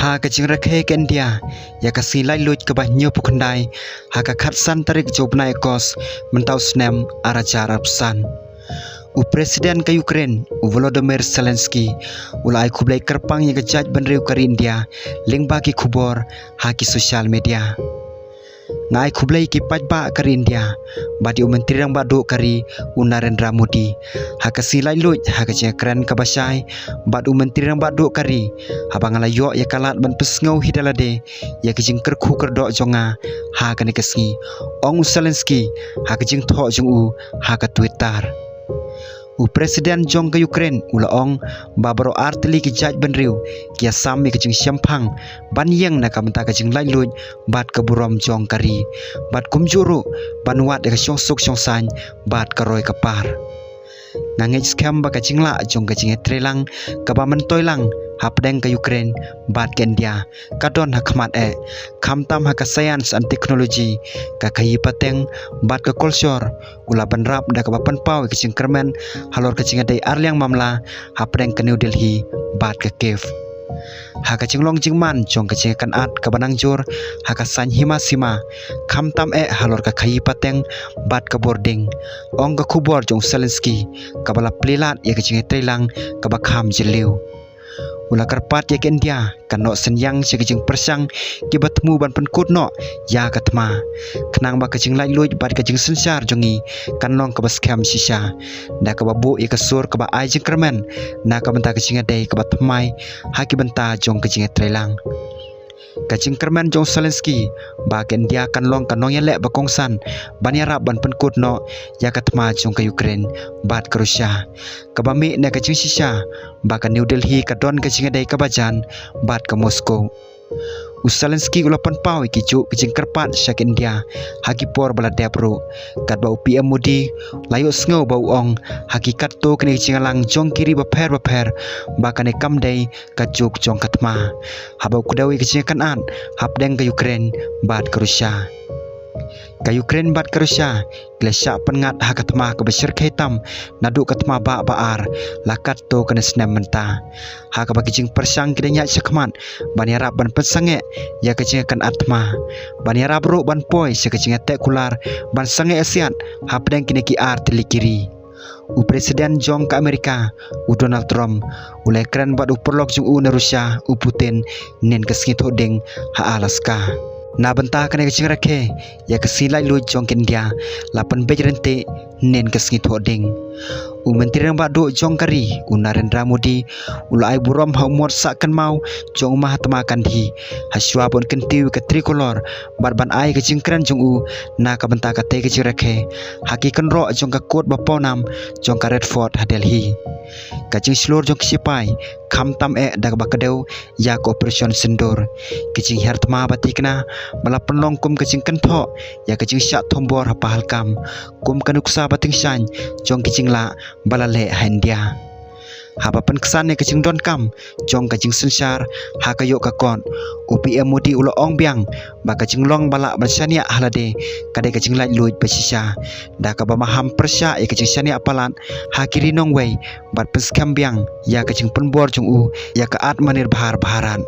ha ka jing rakhe ke India ya ka silai lut ka ba nyu pukandai ha ka khat san tarik jobnai kos mentau snem araja rapsan u presiden ka Ukraine u Volodymyr Zelensky ulai khublai kerpang ya ka jaj banriu ka India lingba ki khubor ha ki social media ngai khublai ki pajba ka India badi u menteri rang badu kari u Narendra Modi ha ka silai lut ha ka jekran ka basai badu menteri rang badu kari habangala yo ya kalat ban pesngau hidalade ya ka jing kerkhu kerdok jonga ha ka nikasngi ong Zelensky ha ka jing tho jong u ha ka Twitter u presiden jong ka Ukraine ulaong babaro artili ki jaj banriu kia sam mi ka jing syampang ban yang na kamta ka jing lai lut bat ka burom jong kari bat kumjuru ban wat ka syong suk syong san bat ka roi ka par nangej scam ba ka jing la jong ka jing trelang ka ba man toilang hapdeng ka Ukraine bat ka India ka don ha khmat khamtam ha ka science and technology ka khayi pateng bat ka culture ula banrap da ka ban pau ka jing kermen halor ka jing dai arliang mamla hapdeng ka New Delhi bat ka Kiev ha ka jinglong jingman jong ka jing kan at ka banang jur ha ka san hima sima khamtam halor ka khayi pateng bat ka boarding ong ka khubor jong Zelensky ka bala plilat ya ka jing trelang ka ba kham jiliu ula karpat ya ke India kan no senyang segejing persang ki batmu ban penkut no ya katma kenang ba kajing lai luj bat kajing sensar jongi kan long ka baskem sisa da ka babu ya kasur ka ba ai jing kermen na ka benta kajing adai ka batmai haki benta jong kajing trelang kajing kermen jong Zelensky ba ke India kan long kanong ya lek bakongsan ban ya rap ban penkut no ya katma jong ka Ukraine bat ka Russia ka bami na kajing sisa ba ka New Delhi ka don kajing adai ka bajan bat ka Moscow Zelensky ulapan pau kicu kajing kerpat syak India haki por bala debro kat bau PM Modi layo sngo bau ong hakikat to kene cingalang jong kiri baper bakane kamdai kajuk jong katma habau kudawi kajing kan an hapdeng ka Ukraine bat ka Russia ka Ukraine bat ka Russia glesya pengat ha katma ka besir khaitam nadu katma ba baar lakat to kene snem menta ha ka bagijing persang kidanya sakman bani rap ban pensange ya kajing kan atma bani rap ro ban poi se kajing tekular ban sange asiat hapdeng kine ki ar telikiri u presiden jong ka Amerika u Donald Trump ulai kran bat u perlok jung u na Russia u Putin nen kasngit hoding ha Alaska na benta kane kajing rakhe ya kasilai lu jong India lapan bejrente nen kasngit hoding u menteri rang badu jong kari u Narendra Modi ulai burom haumor sakkan mau jong Mahatma Gandhi haswa bon kentiu ke tricolor ban ai kajing kran jong u na ka benta ka te kajing rakhe haki kan ro jong ka kot baponam jong ka Red Fort ha Delhi kajing slur jong sipai khamtam da ba kadeu ya ko operation sendor kajing hertma batikna bala penlong kum kajing kentho ya kajing syak thombor ha pahalkam kum kanuksa bating san jong kajing la balale India haba pen kesan ne kajing don kam jong kajing sensar ha kayo ka kon UPM Modi ulo ong biang ba kajing long bala basania halade kade kajing lai luit basisa da ka ba maham persya ya kajing sania palan ha kiri nong wei bat peskam biang ya kajing penbor jong u ya ka at manir bahar baharan